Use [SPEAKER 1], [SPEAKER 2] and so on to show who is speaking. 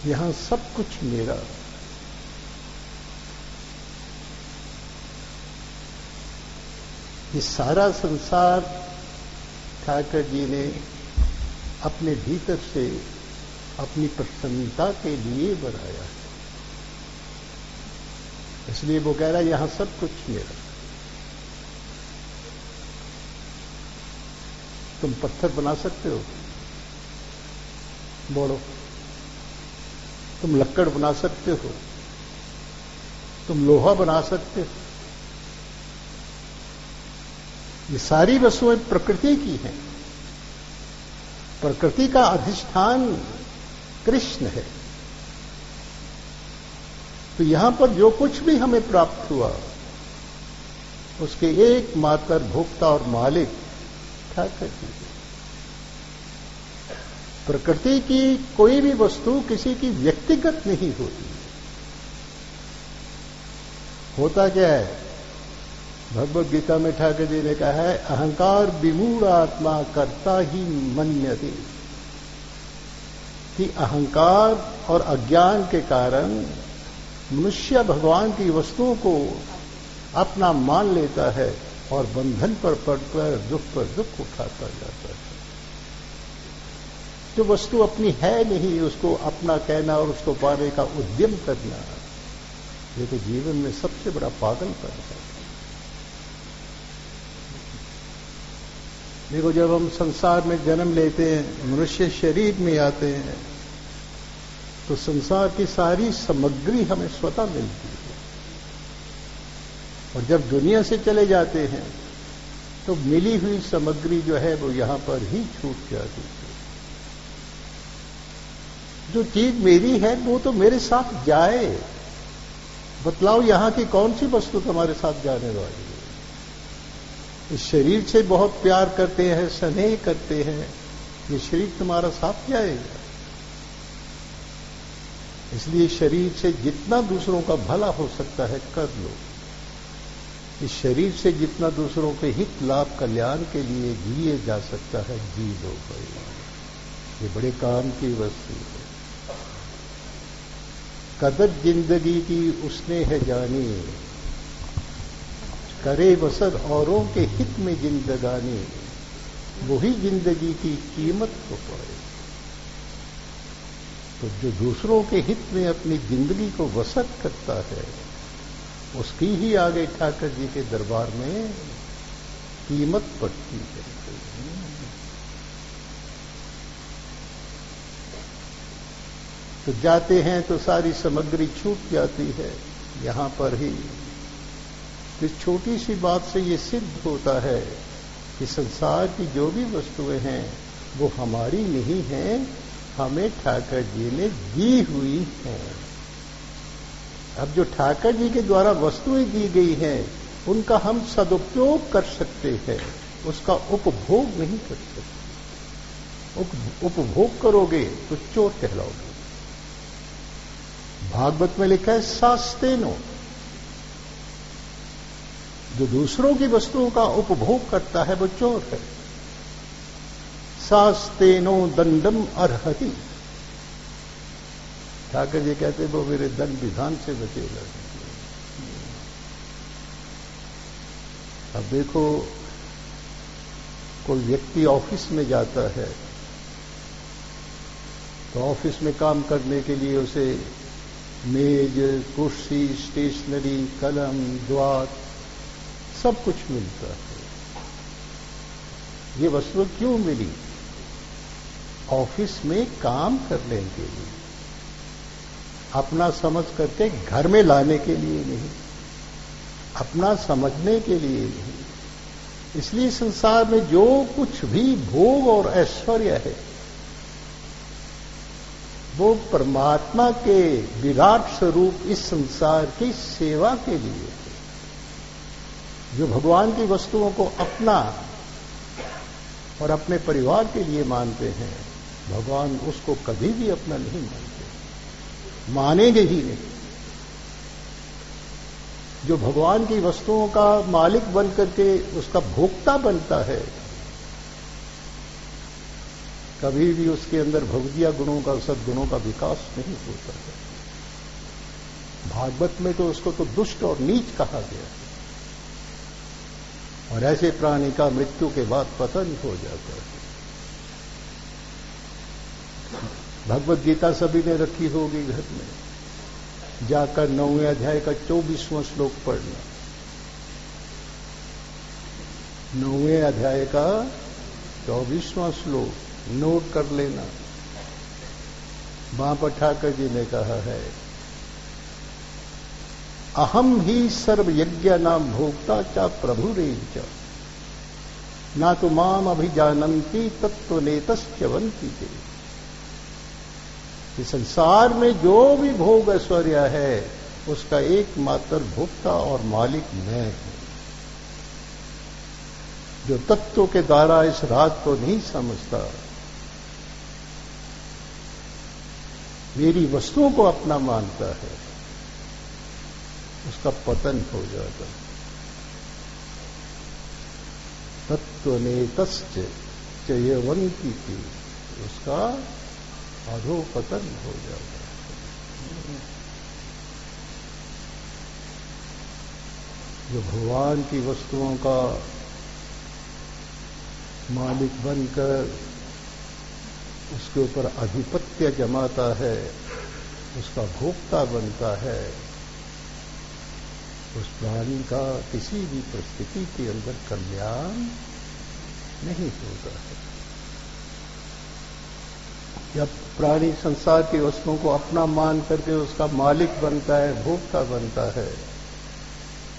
[SPEAKER 1] यहां सब कुछ मेरा। ये सारा संसार ठाकर जी ने अपने भीतर से अपनी प्रसन्नता के लिए बनाया है। इसलिए वो कह रहा है यहां सब कुछ मेरा। तुम पत्थर बना सकते हो, बोलो। तुम लक्कड़ बना सकते हो, तुम लोहा बना सकते हो। ये सारी वस्तुएं प्रकृति की हैं। प्रकृति का अधिष्ठान कृष्ण है। तो यहां पर जो कुछ भी हमें प्राप्त हुआ उसके एकमात्र भोक्ता और मालिक ठाकर जी। प्रकृति की कोई भी वस्तु किसी की व्यक्तिगत नहीं होती। होता क्या है? भगवद गीता में ठाकर जी ने कहा है, अहंकार विमूढ़ आत्मा कर्ता ही मन्यते, कि अहंकार और अज्ञान के कारण मनुष्य भगवान की वस्तुओं को अपना मान लेता है और बंधन पर पड़कर दुख पर दुख उठाता जाता है। जो वस्तु अपनी है नहीं उसको अपना कहना और उसको पाने का उद्यम करना, ये तो जीवन में सबसे बड़ा पागलपन है। देखो, जब हम संसार में जन्म लेते हैं, मनुष्य शरीर में आते हैं, तो संसार की सारी सामग्री हमें स्वतः मिलती है। और जब दुनिया से चले जाते हैं तो मिली हुई सामग्री जो है वो यहां पर ही छूट जाती है। जो चीज मेरी है वो तो मेरे साथ जाए। बतलाओ, यहां की कौन सी वस्तु तुम्हारे साथ जाने वाली है? इस शरीर से बहुत प्यार करते हैं, स्नेह करते हैं, ये शरीर तुम्हारा साथ जाएगा। इसलिए शरीर से जितना दूसरों का भला हो सकता है कर लो। इस शरीर से जितना दूसरों के हित लाभ कल्याण के लिए जिए जा सकता है जी लो भाई। ये बड़े काम की वस्तु है। कदर जिंदगी की उसने है जानी, करे बसर औरों के हित में जिंदगानी, वही जिंदगी की कीमत को पाए। तो जो दूसरों के हित में अपनी जिंदगी को वसत करता है उसकी ही आगे ठाकर जी के दरबार में कीमत पड़ती है। तो जाते हैं तो सारी सामग्री छूट जाती है यहां पर ही। इस छोटी सी बात से ये सिद्ध होता है कि संसार की जो भी वस्तुएं हैं वो हमारी नहीं हैं, हमें ठाकर जी ने दी हुई हैं। अब जो ठाकर जी के द्वारा वस्तुएं दी गई हैं उनका हम सदुपयोग कर सकते हैं, उसका उपभोग नहीं कर सकते। उपभोग करोगे तो चोर कहलाओगे। भागवत में लिखा है शास्तेनो, जो दूसरों की वस्तुओं का उपभोग करता है वो चोर है। शास्तेनो दंडम अर्हति, ठाकर जी कहते वो मेरे दंड विधान से बचेगा। अब देखो, कोई व्यक्ति ऑफिस में जाता है तो ऑफिस में काम करने के लिए उसे मेज, कुर्सी, स्टेशनरी, कलम, द्वार सब कुछ मिलता है। ये वस्तु क्यों मिली? ऑफिस में काम करने के लिए, अपना समझ करके घर में लाने के लिए नहीं, अपना समझने के लिए नहीं। इसलिए संसार में जो कुछ भी भोग और ऐश्वर्य है वो परमात्मा के विराट स्वरूप इस संसार की सेवा के लिए है। जो भगवान की वस्तुओं को अपना और अपने परिवार के लिए मानते हैं, भगवान उसको कभी भी अपना नहीं मानते, मानेंगे ही नहीं। जो भगवान की वस्तुओं का मालिक बन करके उसका भोक्ता बनता है, कभी भी उसके अंदर भगवदीय गुणों का, सद्गुणों का विकास नहीं होता है। भागवत में तो उसको तो दुष्ट और नीच कहा गया है, और ऐसे प्राणी का मृत्यु के बाद पतन हो जाता है। भगवत गीता सभी ने रखी होगी घर में, जाकर 9वें अध्याय का 24वां श्लोक पढ़ना। 9वें अध्याय का 24वां श्लोक नोट कर लेना। बापा ठाकर जी ने कहा है, अहम ही सर्व यज्ञ नाम भोक्ता च प्रभुरेच ना तो माम अभिजानन्ति तत्व नेतश्च्यवन्ति ते। इस संसार में जो भी भोग ऐश्वर्य है उसका एकमात्र भोक्ता और मालिक मैं हूं। जो तत्व के द्वारा इस रात को नहीं समझता, मेरी वस्तुओं को अपना मानता है, उसका पतन हो जाता है। तत्व नेतश्च च्यवन्ति ते, उसका अधोपतन हो जाता है। जो भगवान की वस्तुओं का मालिक बनकर उसके ऊपर आधिपत्य जमाता है, उसका भोक्ता बनता है, उस प्राणी का किसी भी परिस्थिति के अंदर कल्याण नहीं होता है। जब प्राणी संसार की वस्तुओं को अपना मान करके उसका मालिक बनता है, भोक्ता बनता है,